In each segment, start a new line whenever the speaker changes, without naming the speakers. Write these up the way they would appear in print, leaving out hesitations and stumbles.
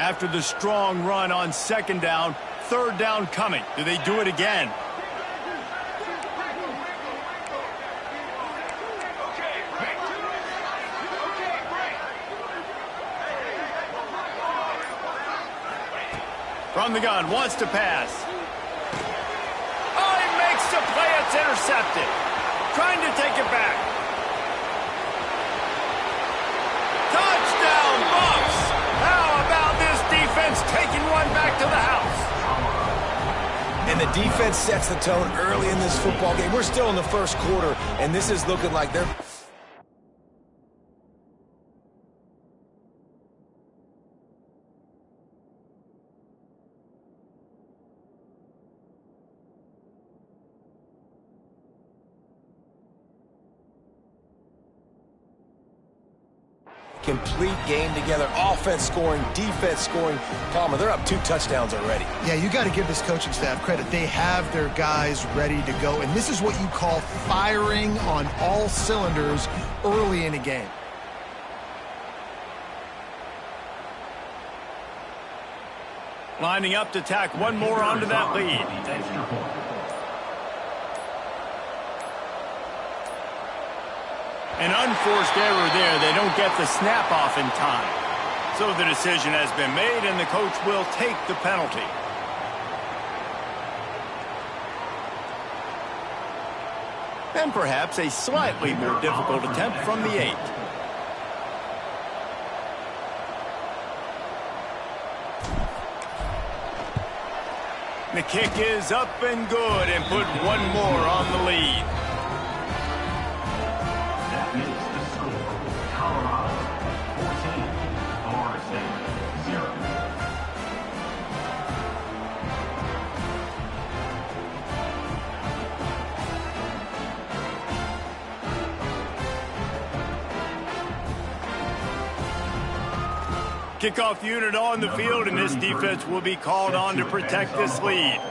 After the strong run on second down, third down coming. Do they do it again? From the gun, wants to pass. Oh, he makes the play. It's intercepted. Trying to take it back. Touchdown, Bucs! How about this defense taking one back to the house?
And the defense sets the tone early in this football game. We're still in the first quarter, and this is looking like they're... Complete game together, offense scoring, defense scoring. Palmer, they're up 2 touchdowns already.
Yeah, you got to give this coaching staff credit. They have their guys ready to go, and this is what you call firing on all cylinders early in a game.
Lining up to tack one more onto that lead. An unforced error there. They don't get the snap off in time. So the decision has been made, and the coach will take the penalty. And perhaps a slightly more difficult attempt from the 8. The kick is up and good, and put one more on the lead. Kickoff unit on the field, and this defense will be called on to protect this lead.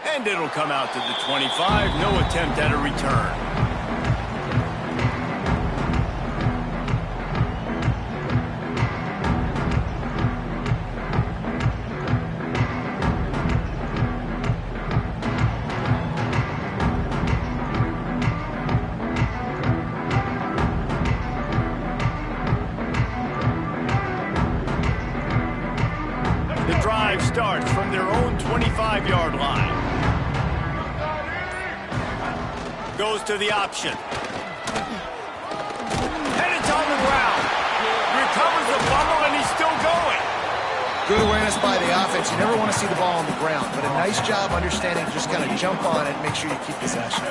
And it'll come out to the 25. No attempt at a return. Starts from their own 25-yard line. Goes to the option. And it's on the ground. Recovers the fumble, and he's still going.
Good awareness by the offense. You never want to see the ball on the ground, but a nice job understanding to just kind of jump on it and make sure you keep possession.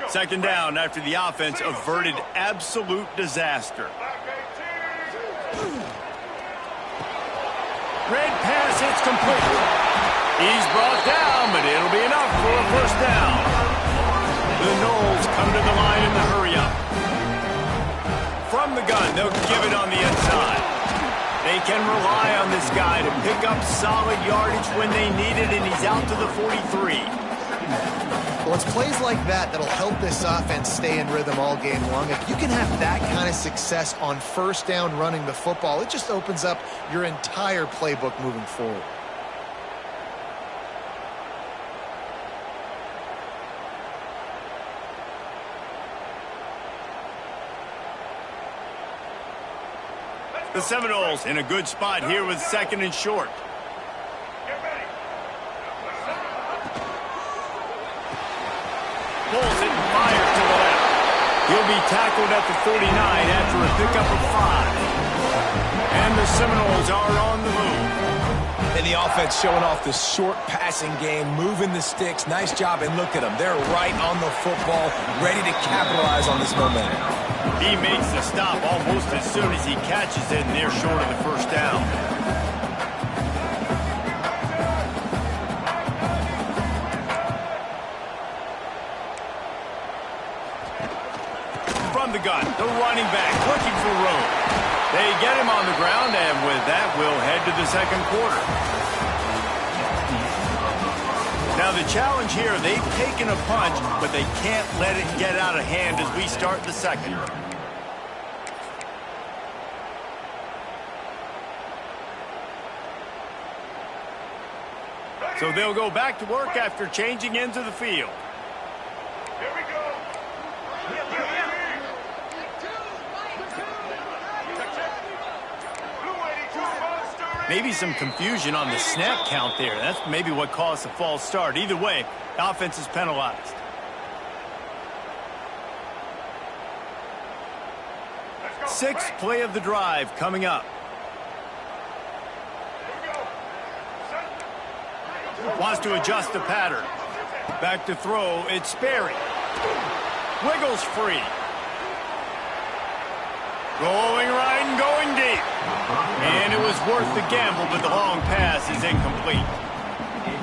Second down after the offense averted absolute disaster. Red pass hits complete. He's brought down, but it'll be enough for a first down. The Noles come to the line in the hurry-up. From the gun, they'll give it on the inside. They can rely on this guy to pick up solid yardage when they need it, and he's out to the 43.
Well, it's plays like that that'll help this offense stay in rhythm all game long. If you can have that kind of success on first down running the football, it just opens up your entire playbook moving forward.
The Seminoles in a good spot here with second and short. Pulls it and fires to the left. He'll be tackled at the 49 after a pickup of 5. And the Seminoles are on the move.
And the offense showing off the short passing game, moving the sticks. Nice job, and look at them. They're right on the football, ready to capitalize on this momentum.
He makes the stop almost as soon as he catches it, and they're short of the first down. From the gun, the running back looking for room. They get him on the ground, and with that, we'll head to the second quarter. Now the challenge here, they've taken a punch, but they can't let it get out of hand as we start the second. So they'll go back to work after changing into the field.
Here we go.
Maybe some confusion on the snap count there. That's maybe what caused the false start. Either way, the offense is penalized. Sixth play of the drive coming up. Wants to adjust the pattern. Back to throw. It's Sperry. Wiggles free. Going right and going deep. And it was worth the gamble, but the long pass is incomplete.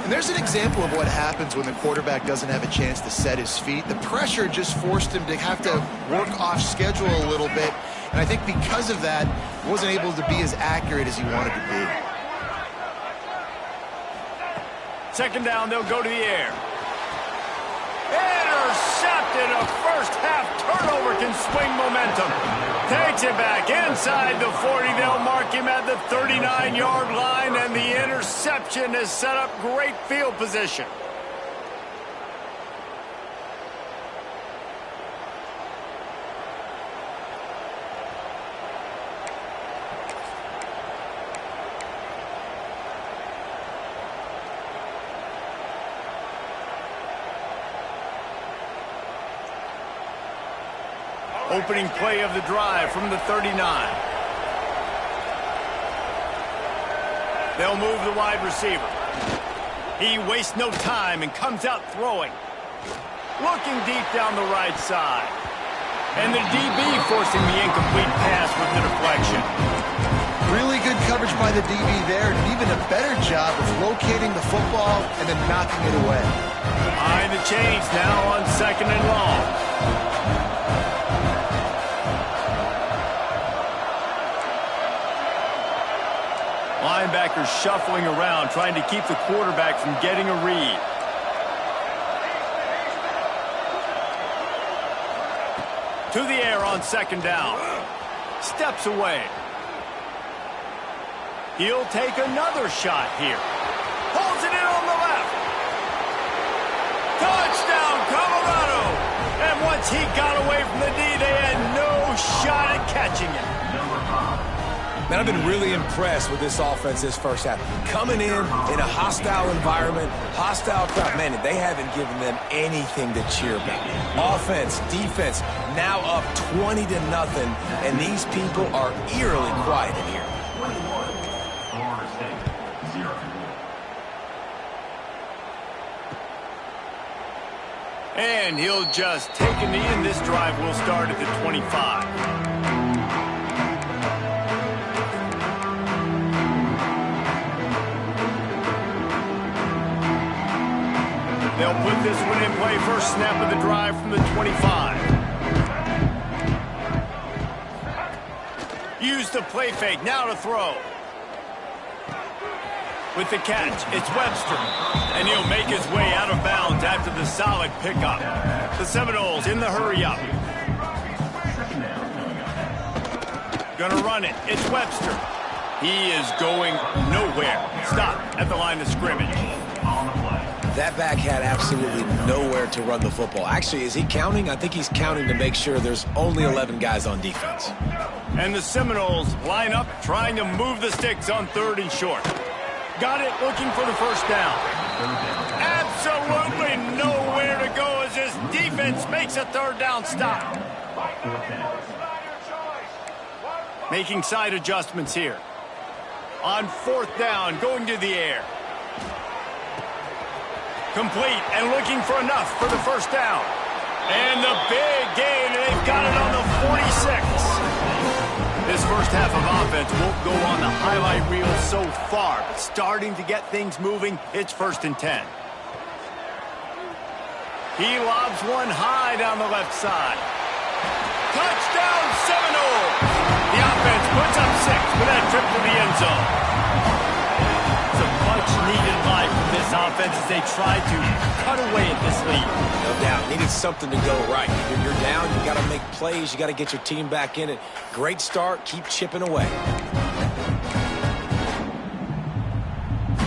And there's an example of what happens when the quarterback doesn't have a chance to set his feet. The pressure just forced him to have to work off schedule a little bit. And I think because of that, wasn't able to be as accurate as he wanted to be.
Second down, they'll go to the air. Intercepted. A first-half turnover can swing momentum. Takes it back inside the 40. They'll mark him at the 39-yard line, and the interception has set up great field position. Opening play of the drive from the 39. They'll move the wide receiver. He wastes no time and comes out throwing. Looking deep down the right side. And the DB forcing the incomplete pass with the deflection.
Really good coverage by the DB there, and even a better job of locating the football and then knocking it away.
Behind the chains now on second and long. Linebackers shuffling around, trying to keep the quarterback from getting a read. To the air on second down. Steps away. He'll take another shot here. Holds it in on the left. Touchdown, Colorado! And once he got away from the D, they had no shot at catching him.
Man, I've been really impressed with this offense this first half. Coming in a hostile environment, hostile crowd. Man, they haven't given them anything to cheer about. Offense, defense, now up 20-0, and these people are eerily quiet in here.
And he'll just take a knee, and this drive will start at the 25. They'll put this one in play. First snap of the drive from the 25. Use the play fake. Now to throw. With the catch, it's Webster. And he'll make his way out of bounds after the solid pickup. The Seminoles in the hurry up. Gonna run it. It's Webster. He is going nowhere. Stop at the line of scrimmage.
That back had absolutely nowhere to run the football. Actually, is he counting? I think he's counting to make sure there's only 11 guys on defense.
And the Seminoles line up, trying to move the sticks on third and short. Got it, looking for the first down. Absolutely nowhere to go as this defense makes a third down stop. Making side adjustments here. On fourth down, going to the air. Complete and looking for enough for the first down. And the big gain, and they've got it on the 46. This first half of offense won't go on the highlight reel so far, but starting to get things moving, it's 1st and 10. He lobs one high down the left side. Touchdown! Puts up 6 for that trip to the end zone. It's a much-needed life from this offense as they try to cut away at this lead.
No doubt. Needed something to go right. When you're down, you got to make plays. You got to get your team back in it. Great start. Keep chipping away.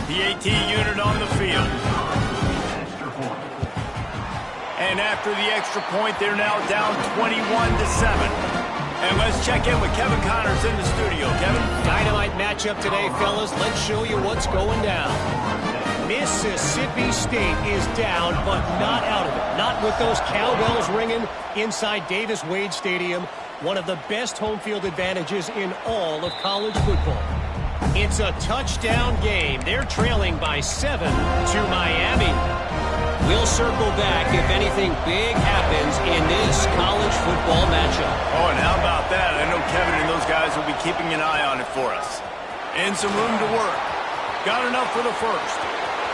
The AT unit on the field. And after the extra point, they're now down 21-7. And let's check in with Kevin Connors in the studio. Kevin?
Dynamite matchup today, fellas. Let's show you what's going down. Mississippi State is down, but not out of it. Not with those cowbells ringing inside Davis-Wade Stadium. One of the best home field advantages in all of college football. It's a touchdown game. They're trailing by 7 to Miami. We'll circle back if anything big happens in this college football matchup.
Oh, and how about that? I know Kevin and those guys will be keeping an eye on it for us. And some room to work. Got enough for the first.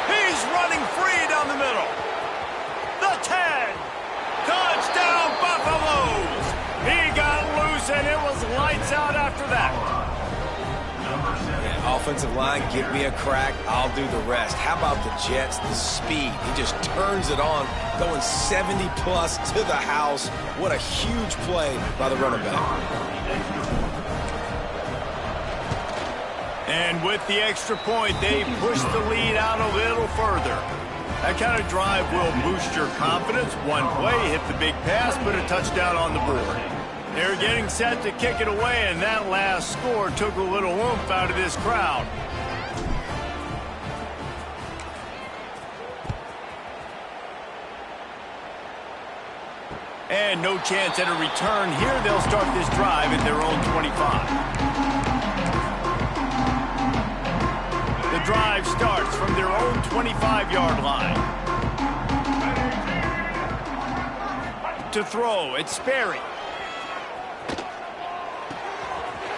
He's running free down the middle. The 10. Touchdown, Buffaloes. He got loose, and it was lights out after that.
Offensive line, give me a crack. I'll do the rest. How about the Jets? The speed. He just turns it on, going 70-plus to the house. What a huge play by the running back.
And with the extra point, they push the lead out a little further. That kind of drive will boost your confidence. One play, hit the big pass, put a touchdown on the board. They're getting set to kick it away, and that last score took a little oomph out of this crowd. And no chance at a return here. They'll start this drive at their own 25. The drive starts from their own 25-yard line. To throw, it's Sperry.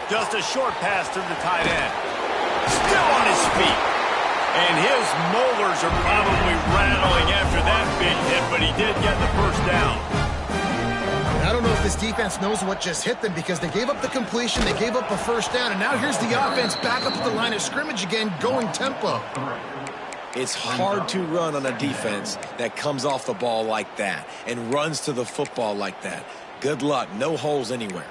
Just a short pass to the tight end. Still on his feet. And his molars are probably rattling after that big hit, but he did get the first down.
I don't know if this defense knows what just hit them because they gave up the completion, they gave up a first down, and now here's the offense back up at the line of scrimmage again, going tempo.
It's hard to run on a defense that comes off the ball like that and runs to the football like that. Good luck. No holes anywhere.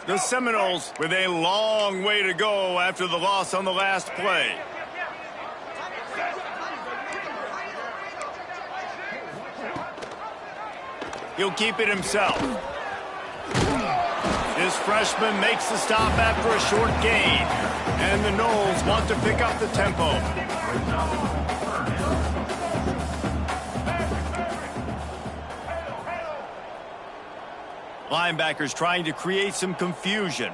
The Seminoles with a long way to go after the loss on the last play. He'll keep it himself. This freshman makes the stop after a short gain. And the Noles want to pick up the tempo. Linebackers trying to create some confusion.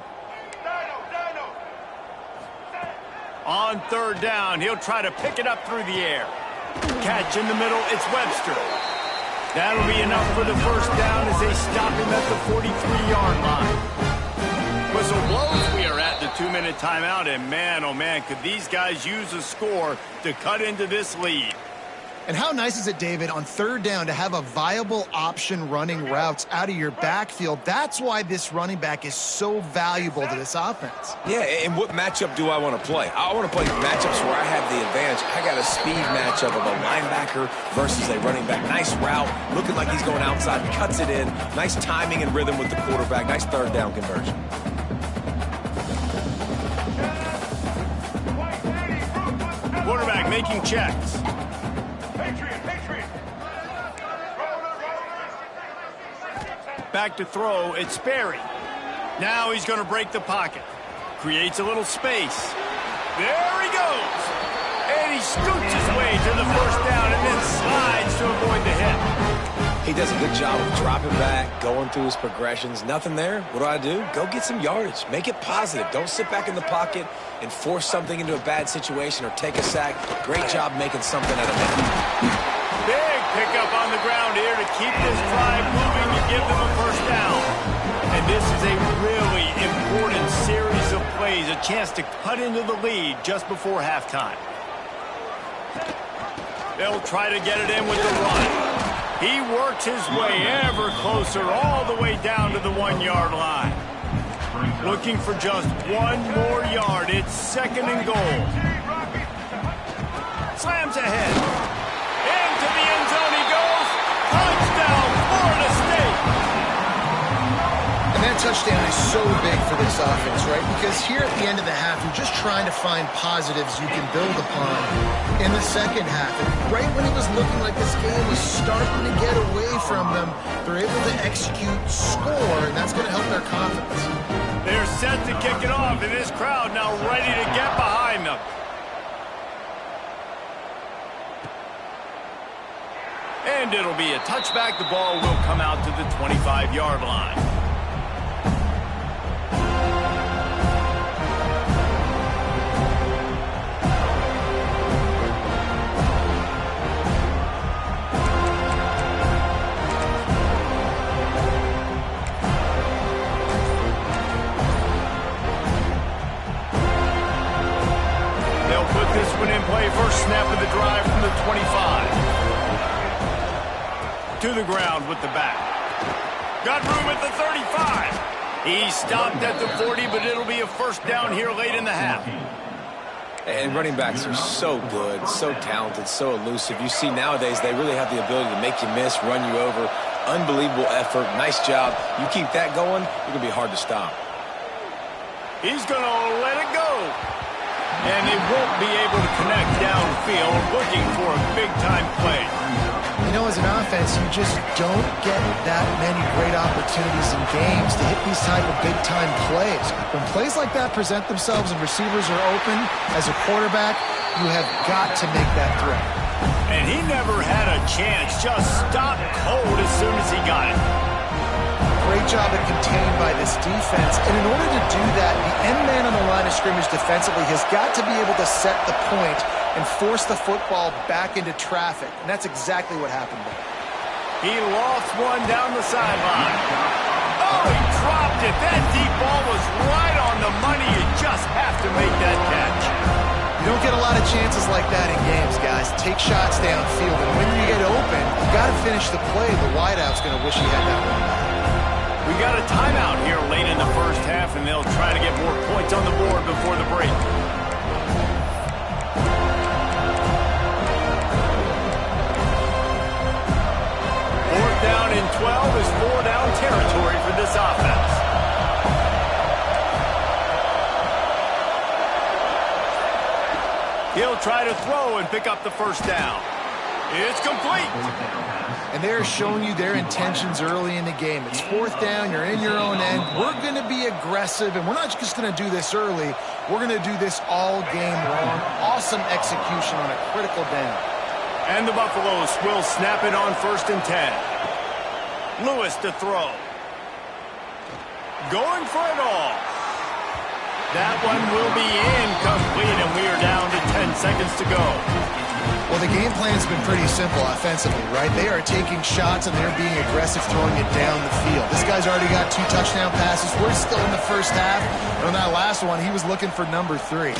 On third down, he'll try to pick it up through the air. Catch in the middle, it's Webster. That'll be enough for the first down as they stop him at the 43-yard line. Whistle blows, we are at the 2-minute timeout, and man, oh man, could these guys use a score to cut into this lead.
And how nice is it, David, on third down to have a viable option running routes out of your backfield? That's why this running back is so valuable to this offense.
Yeah, and what matchup do I want to play? I want to play matchups where I have the advantage. I got a speed matchup of a linebacker versus a running back. Nice route, looking like he's going outside, cuts it in. Nice timing and rhythm with the quarterback. Nice third down conversion.
Quarterback making checks. Back to throw, it's Sperry. Now he's going to break the pocket. Creates a little space. There he goes. And he scoots his way to the first down and then slides to avoid the hit.
He does a good job of dropping back, going through his progressions. Nothing there. What do? Go get some yardage. Make it positive. Don't sit back in the pocket and force something into a bad situation or take a sack. Great job making something out of that.
Big pickup on the ground here to keep this drive moving and give them a first down. And this is a really important series of plays, a chance to cut into the lead just before halftime. They'll try to get it in with the run. He works his way ever closer all the way down to the 1-yard line. Looking for just one more yard. It's 2nd and goal. Slams ahead. Into the end zone he goes. Touchdown, Florida State.
And that touchdown is so big for this offense, right? Because here at the end of the half, you're just trying to find positives you can build upon in the second half. And right when it was looking like this game was starting to get away from them, they're able to execute, score, and that's going to help their confidence.
They're set to kick it off, and this crowd now ready to get behind them. And it'll be a touchback. The ball will come out to the 25-yard line. This one in play, first snap of the drive from the 25. To the ground with the back. Got room at the 35. He stopped at the 40, but it'll be a first down here late in the half.
And running backs are so good, so talented, so elusive. You see nowadays they really have the ability to make you miss, run you over. Unbelievable effort. Nice job. You keep that going, it's going to be hard to stop.
He's going to let it go. And they won't be able to connect downfield, looking for a big-time play.
You know, as an offense, you just don't get that many great opportunities in games to hit these type of big-time plays. When plays like that present themselves and receivers are open, as a quarterback, you have got to make that throw.
And he never had a chance, just stopped cold as soon as he got it.
Great job at contained by this defense. And in order to do that, the end man on the line of scrimmage defensively has got to be able to set the point and force the football back into traffic. And that's exactly what happened there.
He lost one down the sideline. Oh, he dropped it. That deep ball was right on the money. You just have to make that catch.
You don't get a lot of chances like that in games, guys. Take shots downfield. And when you get open, you got to finish the play. The wideout's going to wish he had that one back.
We got a timeout here late in the first half, and they'll try to get more points on the board before the break. Fourth down and 12 is 4-down territory for this offense. He'll try to throw and pick up the first down. It's complete.
And they're showing you their intentions early in the game. It's fourth down. You're in your own end. We're going to be aggressive, and we're not just going to do this early. We're going to do this all game long. Awesome execution on a critical down.
And the Buffaloes will snap it on 1st and 10. Lewis to throw. Going for it all. That one will be incomplete, and we are down to 10 seconds to go.
Well, the game plan's been pretty simple offensively, right? They are taking shots, and they're being aggressive, throwing it down the field. This guy's already got 2 touchdown passes. We're still in the first half. And on that last one, he was looking for number 3.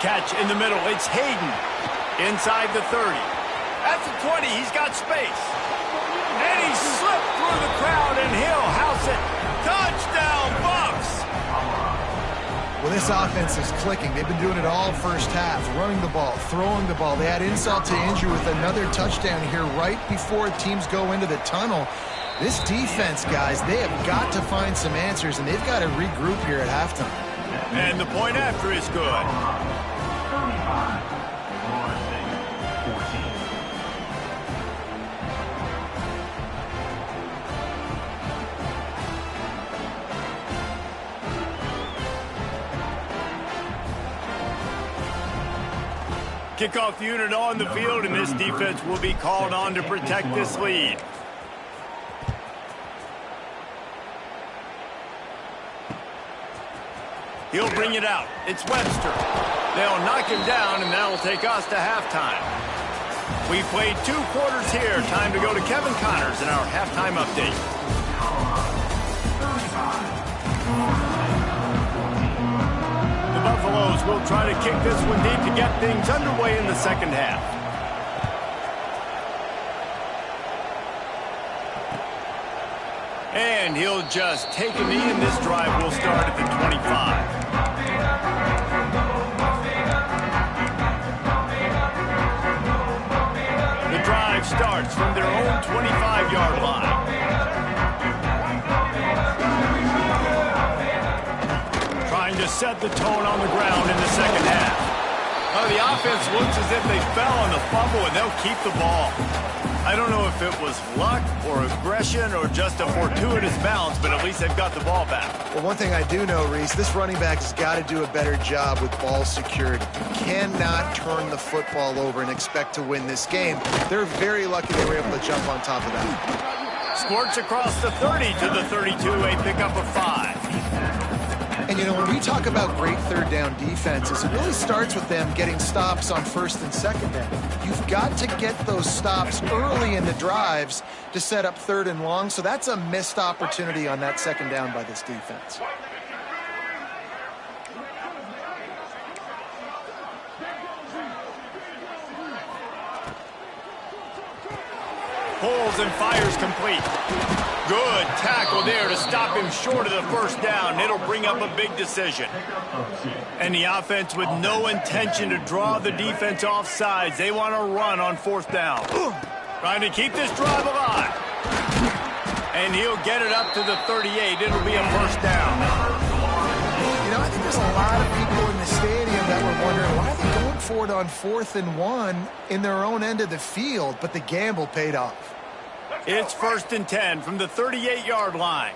Catch in the middle. It's Hayden inside the 30. At the 20, he's got space. And he slipped through the crowd, and he'll house it. Touchdown, Buffs!
Well, this offense is clicking. They've been doing it all first half, running the ball, throwing the ball. They had insult to injury with another touchdown here right before teams go into the tunnel. This defense, guys, they have got to find some answers, and they've got to regroup here at halftime.
And the point after is good. Kickoff unit on the field, and this defense will be called on to protect this lead. He'll bring it out. It's Webster. They'll knock him down, and that'll take us to halftime. We played 2 quarters here. Time to go to Kevin Connors in our halftime update. The Buffaloes will try to kick this one deep to get things underway in the second half. And he'll just take a knee, and this drive will start at the 25. Starts from their own 25-yard line. Trying to set the tone on the ground in the second half. Well, the offense looks as if they fell on the fumble, and they'll keep the ball. I don't know if it was luck or aggression or just a fortuitous bounce, but at least they've got the ball back.
Well, one thing I do know, Reese, this running back has got to do a better job with ball security. You cannot turn the football over and expect to win this game. They're very lucky they were able to jump on top of that.
Squirts across the 30 to the 32, a pickup of 5.
And, you know, when we talk about great third down defenses, it really starts with them getting stops on first and second down. You've got to get those stops early in the drives to set up third and long, so that's a missed opportunity on that second down by this defense.
Pulls and fires complete. Good tackle there to stop him short of the first down. It'll bring up a big decision. And the offense with no intention to draw the defense off sides. They want to run on fourth down. Trying to keep this drive alive. And he'll get it up to the 38. It'll be a first down.
You know, I think there's a lot of people in the stadium that were wondering why are they going for it on 4th and 1 in their own end of the field, but the gamble paid off.
It's 1st and 10 from the 38-yard line.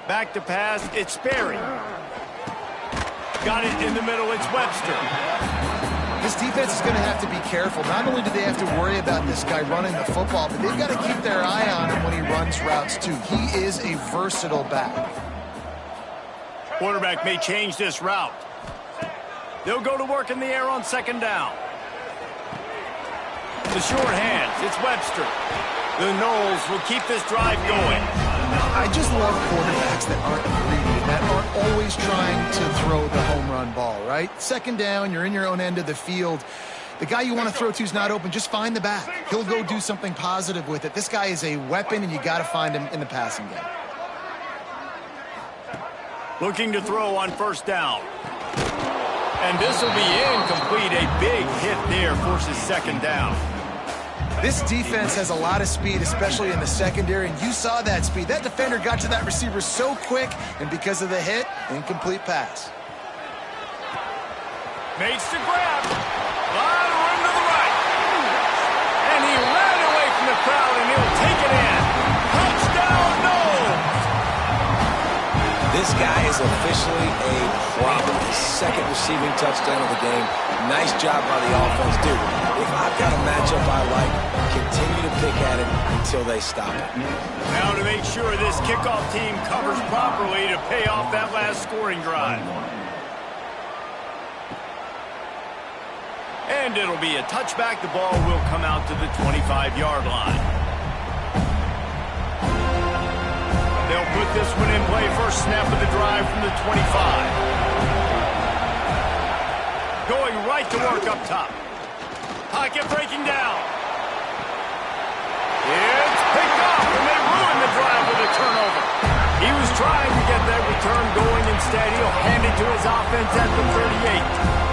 Back to pass, it's Sperry. Got it in the middle, it's Webster.
This defense is going to have to be careful. Not only do they have to worry about this guy running the football, but they've got to keep their eye on him when he runs routes too. He is a versatile back.
Quarterback may change this route. They'll go to work in the air on second down. The short hands, it's Webster. The Noles will keep this drive going.
I just love quarterbacks that aren't greedy, that aren't always trying to throw the home run ball, right? Second down, you're in your own end of the field. The guy you want to throw to is not open. Just find the back. He'll go do something positive with it. This guy is a weapon, and you got to find him in the passing game.
Looking to throw on first down. And this will be incomplete. A big hit there forces second down.
This defense has a lot of speed, especially in the secondary, and you saw that speed. That defender got to that receiver so quick, and because of the hit, incomplete pass.
Makes the grab. A lot of room to the right. And he ran away from the crowd, and he'll take it in. Touchdown, Noles!
This guy is officially a problem. His second receiving touchdown of the game. Nice job by the offense. Dude, if I've got a matchup I like, continue to pick at it until they stop it.
Now to make sure this kickoff team covers properly to pay off that last scoring drive. And it'll be a touchback. The ball will come out to the 25-yard line. They'll put this one in play. First snap of the drive from the 25. Going right to work up top. Pocket breaking down. It's picked off, and they ruined the drive with a turnover. He was trying to get that return going. Instead, he'll hand it to his offense at the 38.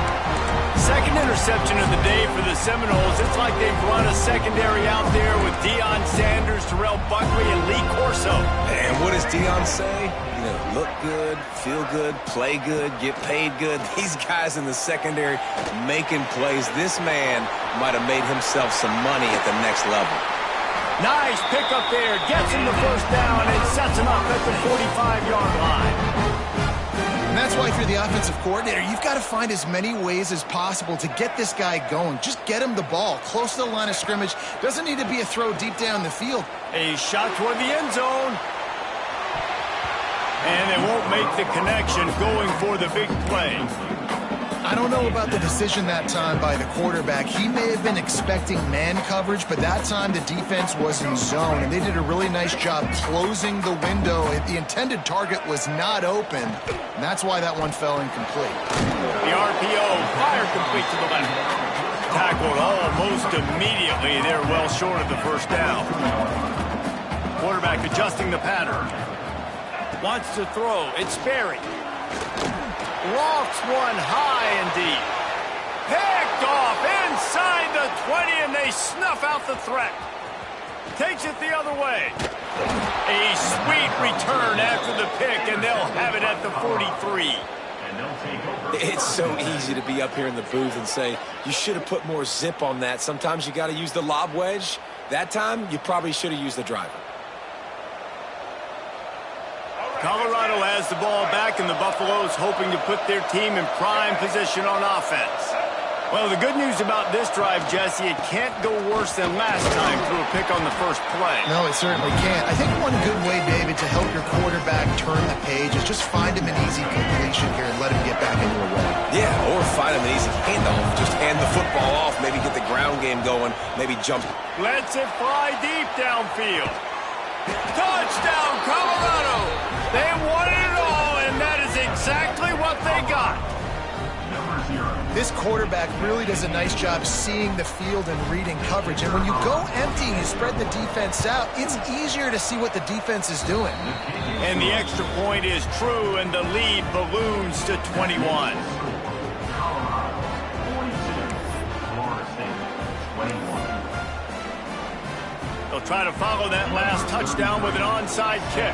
Second interception of the day for the Seminoles. It's like they've run a secondary out there with Deion Sanders, Terrell Buckley, and Lee Corso.
And what does Deion say? You know, look good, feel good, play good, get paid good. These guys in the secondary making plays. This man might have made himself some money at the next level.
Nice pickup there. Gets him the first down and sets him up at the 45-yard line.
And that's why if you're the offensive coordinator, you've got to find as many ways as possible to get this guy going. Just get him the ball close to the line of scrimmage. Doesn't need to be a throw deep down the field.
A shot toward the end zone. And they won't make the connection going for the big play.
I don't know about the decision that time by the quarterback. He may have been expecting man coverage, but that time the defense was in zone, and they did a really nice job closing the window. The intended target was not open, and that's why that one fell incomplete.
The RPO, fire complete to the left. Tackled almost immediately. They're well short of the first down. Quarterback adjusting the pattern. Wants to throw. It's Sperry. Lofts one high and deep. Picked off inside the 20, and they snuff out the threat. Takes it the other way. A sweet return after the pick, and they'll have it at the 43.
It's so easy to be up here in the booth and say, you should have put more zip on that. Sometimes you got to use the lob wedge. That time, you probably should have used the driver.
Colorado has the ball back, and the Buffaloes hoping to put their team in prime position on offense. Well, the good news about this drive, Jesse, it can't go worse than last time through a pick on the first play.
No, it certainly can't. I think one good way, David, to help your quarterback turn the page is just find him an easy completion here and let him get back into a rhythm.
Yeah, or find him an easy handoff. Just hand the football off, maybe get the ground game going, maybe jump.
Lets it fly deep downfield. Touchdown, Colorado! They wanted it all, and that is exactly what they got.
This quarterback really does a nice job seeing the field and reading coverage. And when you go empty and you spread the defense out, it's easier to see what the defense is doing.
And the extra point is true, and the lead balloons to 21. They'll try to follow that last touchdown with an onside kick.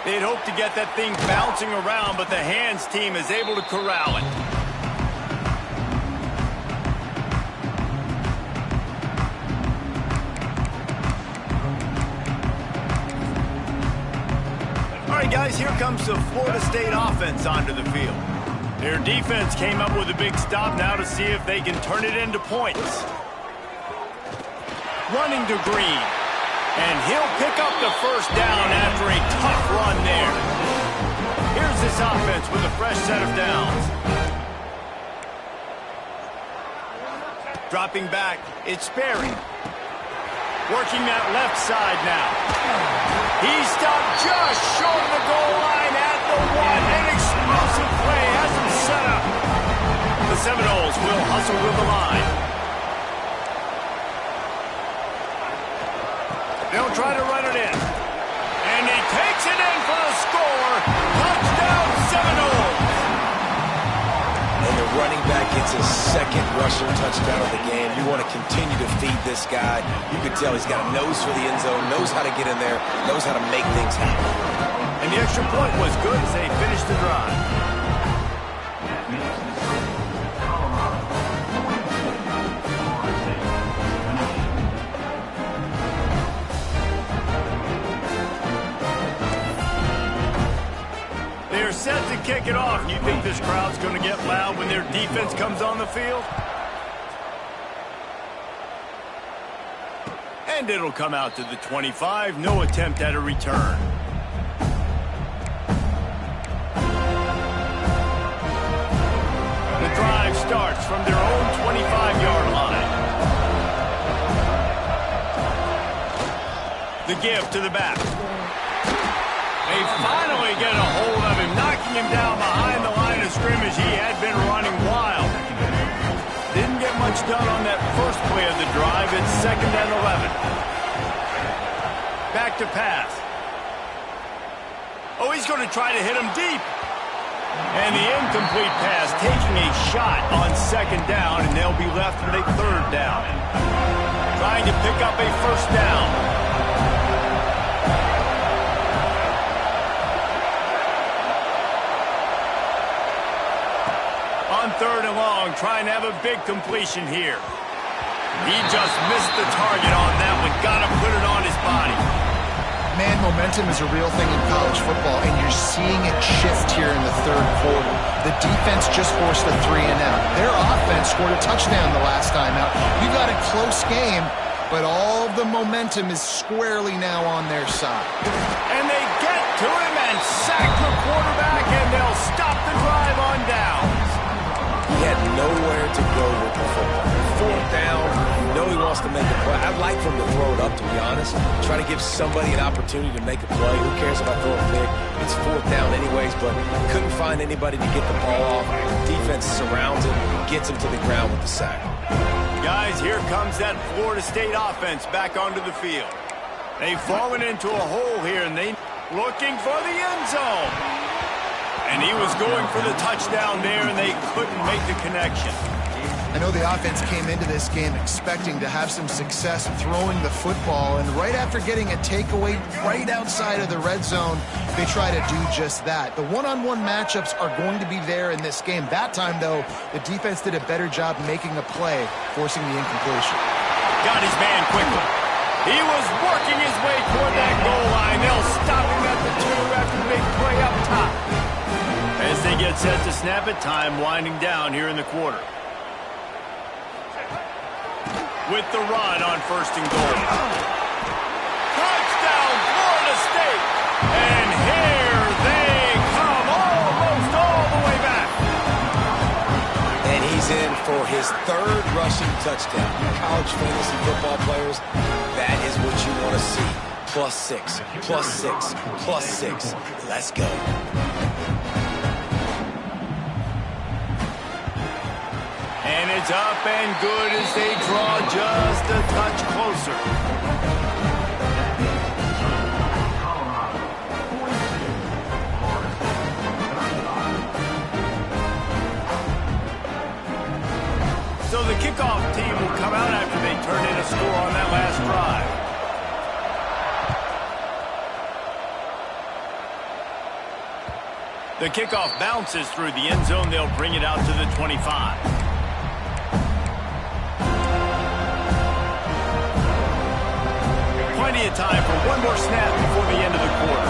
They'd hope to get that thing bouncing around, but the hands team is able to corral it. All right, guys, here comes the Florida State offense onto the field. Their defense came up with a big stop now to see if they can turn it into points. Running to Green. And he'll pick up the first down after a tough run there. Here's this offense with a fresh set of downs. Dropping back, it's Sperry. Working that left side now. He stopped just short of the goal line at the one. An explosive play has him set up. The Seminoles will hustle with the line. They'll try to run it in. And he takes it in for the score. Touchdown, Seminoles.
And the running back gets his second rushing touchdown of the game. You want to continue to feed this guy. You can tell he's got a nose for the end zone, knows how to get in there, knows how to make things happen.
And the extra point was good as they finished the drive. They're set to kick it off. You think this crowd's going to get loud when their defense comes on the field? And it'll come out to the 25. No attempt at a return. The drive starts from their own 25-yard line. The give to the back. They finally get a hold of him, knocking him down behind the line of scrimmage. He had been running wild. Didn't get much done on that first play of the drive. It's 2nd and 11. Back to pass. Oh, he's going to try to hit him deep. And the incomplete pass, taking a shot on 2nd down, and they'll be left with a 3rd down. Trying to pick up a first down. On 3rd and long, trying to have a big completion here. He just missed the target on that one. Got to put it on his body.
Man, momentum is a real thing in college football, and you're seeing it shift here in the 3rd quarter. The defense just forced a 3-and-out. Their offense scored a touchdown the last time out. You got a close game, but all of the momentum is squarely now on their side.
And they get to him and sack the quarterback, and they'll stop the drive on downs.
He had nowhere to go with the football. Fourth down, you know he wants to make a play. I'd like for him to throw it up, to be honest. Try to give somebody an opportunity to make a play. Who cares if I throw a pick? It's fourth down anyways, but couldn't find anybody to get the ball off. Defense surrounds him, gets him to the ground with the sack.
Guys, here comes that Florida State offense back onto the field. They've fallen into a hole here, and they looking for the end zone. And he was going for the touchdown there, and they couldn't make the connection.
I know the offense came into this game expecting to have some success throwing the football, and right after getting a takeaway right outside of the red zone, they try to do just that. The one-on-one matchups are going to be there in this game. That time, though, the defense did a better job making a play, forcing the incompletion.
Got his man quickly. He was working his way toward that goal line. They'll stop him at the 2 after the big play up top. As they get set to snap it, time winding down here in the quarter. With the run on 1st and goal. Touchdown, Florida State! And here they come, almost all the way back.
And he's in for his 3rd rushing touchdown. College fantasy football players, that is what you want to see. +6, +6, +6. Let's go.
And it's up and good as they draw just a touch closer. So the kickoff team will come out after they turn in a score on that last drive. The kickoff bounces through the end zone. They'll bring it out to the 25. Plenty of time for one more snap before the end of the quarter.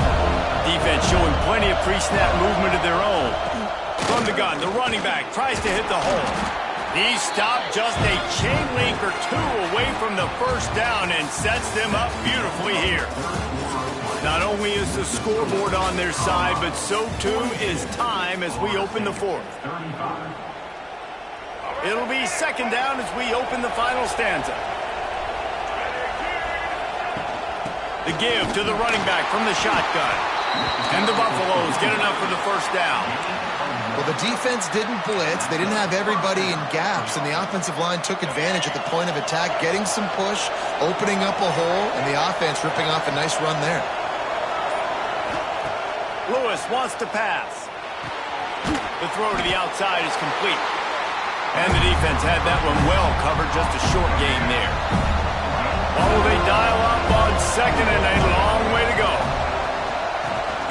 Defense showing plenty of pre-snap movement of their own. From the gun, the running back tries to hit the hole. He's stopped just a chain link or 2 away from the first down and sets them up beautifully here. Not only is the scoreboard on their side, but so too is time as we open the 4th. It'll be 2nd down as we open the final stanza. The give to the running back from the shotgun. And the Buffaloes get enough for the first down.
Well, the defense didn't blitz. They didn't have everybody in gaps, and the offensive line took advantage at the point of attack, getting some push, opening up a hole, and the offense ripping off a nice run there.
Lewis wants to pass. The throw to the outside is complete. And the defense had that one well covered, just a short gain there. Oh, they dial up on 2nd and a long way to go.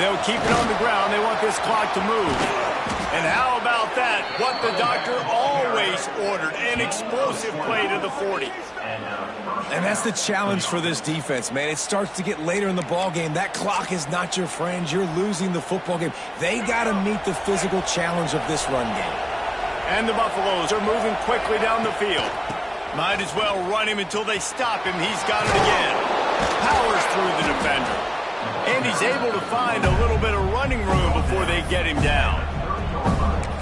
They'll keep it on the ground. They want this clock to move. And how about that? What the doctor always ordered, an explosive play to the 40.
And that's the challenge for this defense, man. It starts to get later in the ball game. That clock is not your friend. You're losing the football game. They got to meet the physical challenge of this run game.
And the Buffaloes are moving quickly down the field. Might as well run him until they stop him. He's got it again. Powers through the defender. And he's able to find a little bit of running room before they get him down.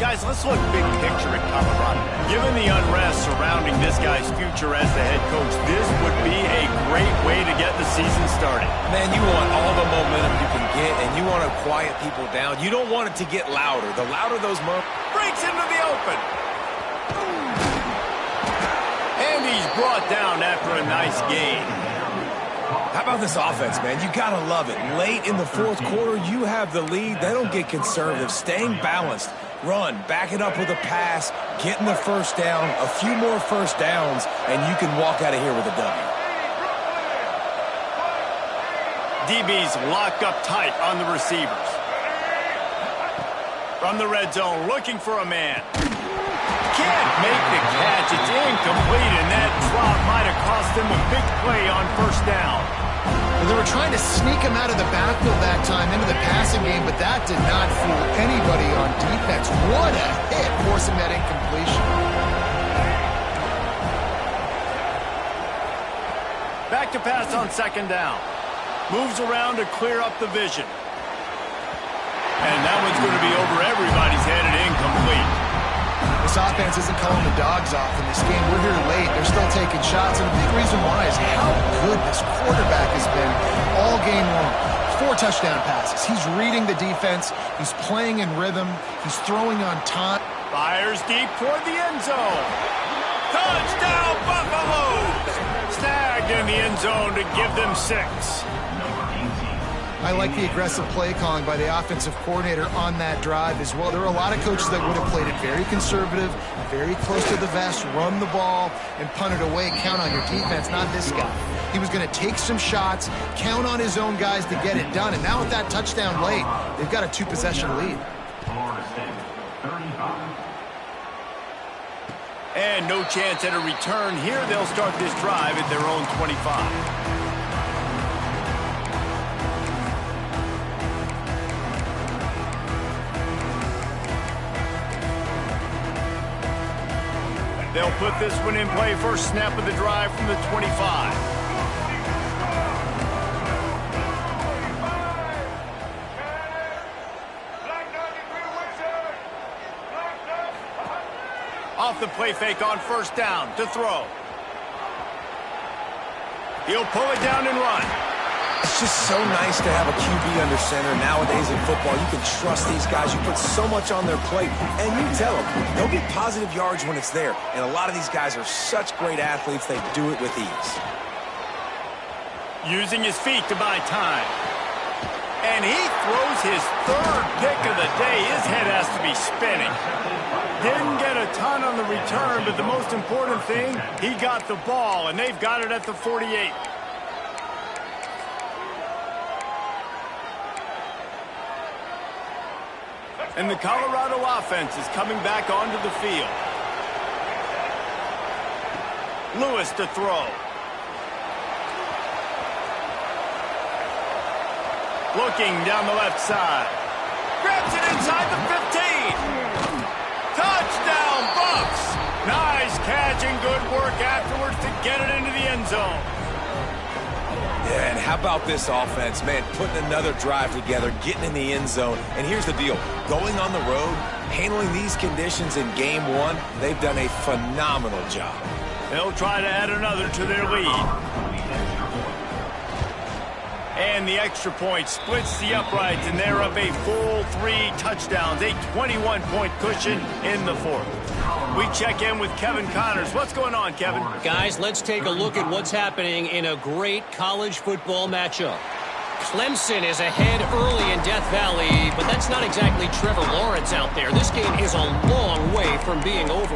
Guys, let's look big picture at Colorado. Given the unrest surrounding this guy's future as the head coach, this would be a great way to get the season started.
Man, you want all the momentum you can get, and you want to quiet people down. You don't want it to get louder. The louder those
breaks into the open. And he's brought down after a nice gain.
How about this offense, man? You got to love it. Late in the 4th quarter, you have the lead. They don't get conservative. Staying balanced. Run, back it up with a pass, getting the first down, a few more first downs, and you can walk out of here with a W.
DB's locked up tight on the receivers. From the red zone, looking for a man. Can't make the catch. It's incomplete, and that drop might have cost them a big play on first down.
They were trying to sneak him out of the backfield that time into the passing game, but that did not fool anybody on defense. What a hit, forcing that incompletion.
Back to pass on second down. Moves around to clear up the vision. And that one's going to be over everybody's head and incomplete.
This offense isn't calling the dogs off in this game. We're here late. They're still taking shots, and a big reason why is how good this quarterback has been all game long. 4 touchdown passes. He's reading the defense. He's playing in rhythm. He's throwing on time.
Fires deep toward the end zone. Touchdown, Buffaloes! Snagged in the end zone to give them 6.
I like the aggressive play calling by the offensive coordinator on that drive as well. There are a lot of coaches that would have played it very conservative, very close to the vest, run the ball, and punt it away. Count on your defense, not this guy. He was going to take some shots, count on his own guys to get it done. And now with that touchdown late, they've got a 2-possession lead.
And no chance at a return here. They'll start this drive at their own 25. They'll put this one in play. First snap of the drive from the 25. Off the play fake on first down to throw. He'll pull it down and run.
It's just so nice to have a QB under center. Nowadays in football, you can trust these guys. You put so much on their plate, and you tell them they'll get positive yards when it's there. And a lot of these guys are such great athletes, they do it with ease.
Using his feet to buy time. And he throws his 3rd pick of the day. His head has to be spinning. Didn't get a ton on the return, but the most important thing, he got the ball, and they've got it at the 48. And the Colorado offense is coming back onto the field. Lewis to throw. Looking down the left side. Grabs it inside the 15. Touchdown, Bucks! Nice catch and good work afterwards to get it into the end zone.
Yeah, and how about this offense, man, putting another drive together, getting in the end zone. And here's the deal. Going on the road, handling these conditions in game 1, they've done a phenomenal job.
They'll try to add another to their lead. And the extra point splits the uprights, and they're up a full 3 touchdowns, a 21-point cushion in the 4th. We check in with Kevin Connors. What's going on, Kevin?
Guys, let's take a look at what's happening in a great college football matchup. Clemson is ahead early in Death Valley, but that's not exactly Trevor Lawrence out there. This game is a long way from being over.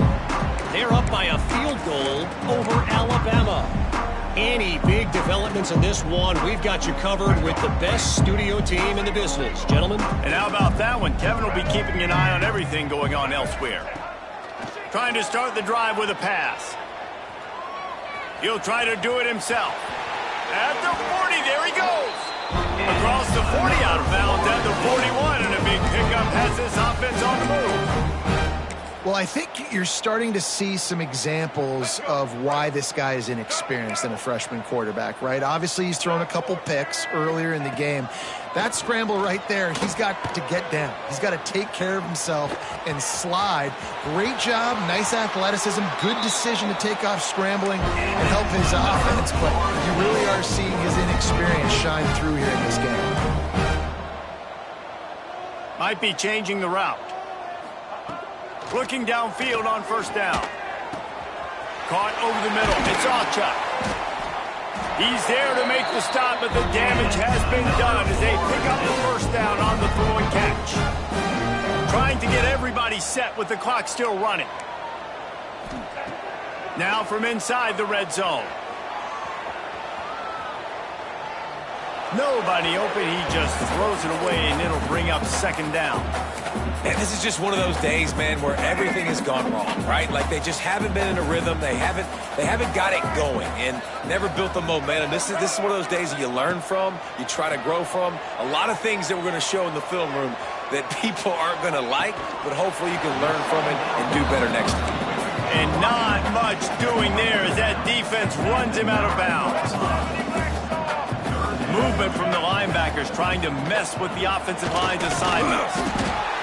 They're up by a field goal over Alabama. Any big developments in this one, we've got you covered with the best studio team in the business, gentlemen.
And how about that one? Kevin will be keeping an eye on everything going on elsewhere. Trying to start the drive with a pass. He'll try to do it himself. At the 40, there he goes. Across the 40, out of bounds at the 41, and a big pickup has this offense on the move.
Well, I think you're starting to see some examples of why this guy is inexperienced in a freshman quarterback, right? Obviously, he's thrown a couple picks earlier in the game. That scramble right there, he's got to get down. He's got to take care of himself and slide. Great job, nice athleticism, good decision to take off scrambling and help his offense, but you really are seeing his inexperience shine through here in this game.
Might be changing the route. Looking downfield on first down. Caught over the middle. It's Awchuk. He's there to make the stop, but the damage has been done as they pick up the first down on the throw and catch. Trying to get everybody set with the clock still running. Now from inside the red zone. Nobody open. He just throws it away, and it'll bring up second down.
And this is just one of those days, man, where everything has gone wrong, right? Like they just haven't been in a rhythm. They haven't got it going and never built the momentum. This is one of those days that you learn from, you try to grow from. A lot of things that we're going to show in the film room that people aren't going to like, but hopefully you can learn from it and do better next time.
And not much doing there as that defense runs him out of bounds. Movement from the linebackers trying to mess with the offensive line's assignments.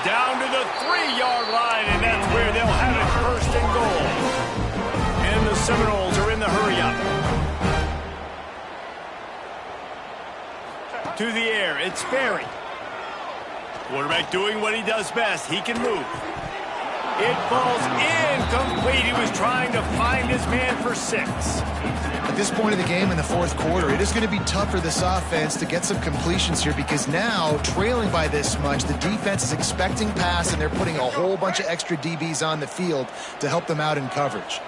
Down to the 3-yard line, and that's where they'll have it first and goal. And the Seminoles are in the hurry-up. To the air, it's Sperry. Quarterback doing what he does best. He can move. It falls incomplete. He was trying to find his man for 6.
At this point of the game in the fourth quarter, it is going to be tough for this offense to get some completions here because now, trailing by this much, the defense is expecting pass, and they're putting a whole bunch of extra DBs on the field to help them out in coverage.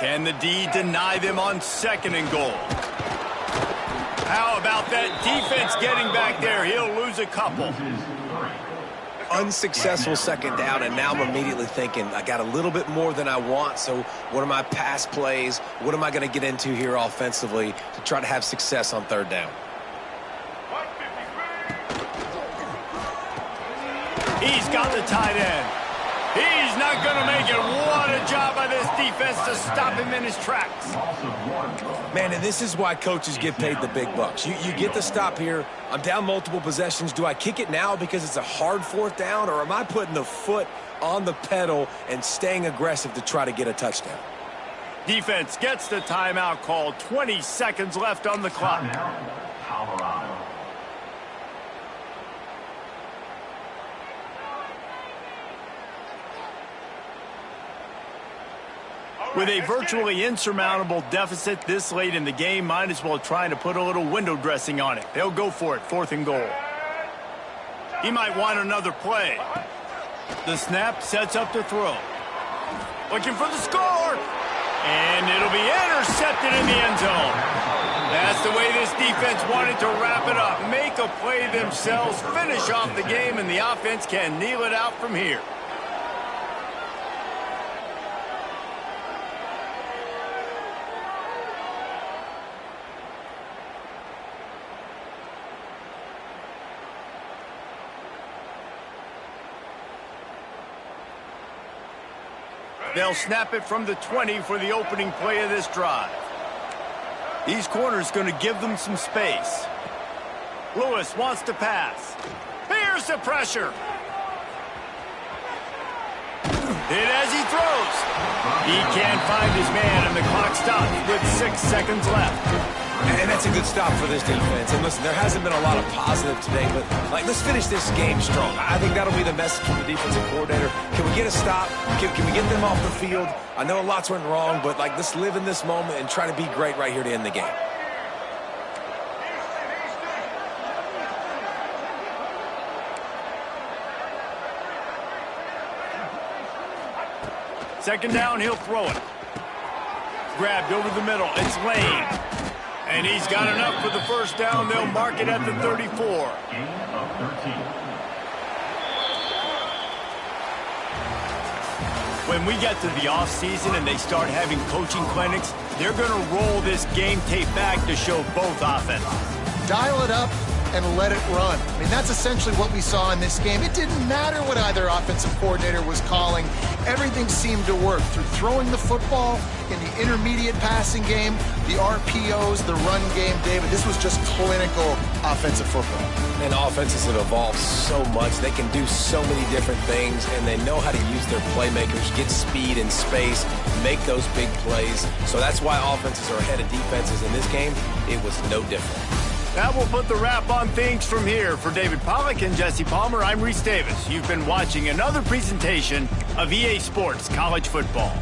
Can the D deny them on 2nd and goal? How about that defense getting back there? He'll lose a couple.
Unsuccessful 2nd down, and now I'm immediately thinking, I got a little bit more than I want, so what are my pass plays? What am I going to get into here offensively to try to have success on 3rd down?
He's got the tight end. He's not going to make it. What a job by this defense to stop him in his tracks.
Man, and this is why coaches get paid the big bucks. You get the stop here. I'm down multiple possessions. Do I kick it now because it's a hard 4th down, or am I putting the foot on the pedal and staying aggressive to try to get a touchdown?
Defense gets the timeout called. 20 seconds left on the clock.
Colorado.
With a virtually insurmountable deficit this late in the game, might as well try to put a little window dressing on it. They'll go for it, 4th and goal. He might want another play. The snap sets up to throw. Looking for the score. And it'll be intercepted in the end zone. That's the way this defense wanted to wrap it up. Make a play themselves, finish off the game, and the offense can kneel it out from here. They'll snap it from the 20 for the opening play of this drive. These corners going to give them some space. Lewis wants to pass. Here's the pressure. Hit as he throws. He can't find his man, and the clock stops with 6 seconds left.
And that's a good stop for this defense. And listen, there hasn't been a lot of positive today, but let's finish this game strong. I think that'll be the message from the defensive coordinator. Can we get a stop? Can we get them off the field? I know a lot's went wrong, but let's live in this moment and try to be great right here to end the game.
Second down, he'll throw it. Grabbed over the middle. It's Lane. And he's got enough for the first down. They'll mark it at the 34.
Gain of 13.
When we get to the offseason and they start having coaching clinics, they're going to roll this game tape back to show both offenses.
Dial it up and let it run. I mean, that's essentially what we saw in this game. It didn't matter what either offensive coordinator was calling. Everything seemed to work through throwing the football in the intermediate passing game, the RPOs, the run game. David, this was just clinical offensive football.
And offenses have evolved so much. They can do so many different things, and they know how to use their playmakers, get speed and space, make those big plays. So that's why offenses are ahead of defenses in this game. It was no different.
That will put the wrap on things from here. For David Pollack and Jesse Palmer, I'm Reese Davis. You've been watching another presentation of EA Sports College Football.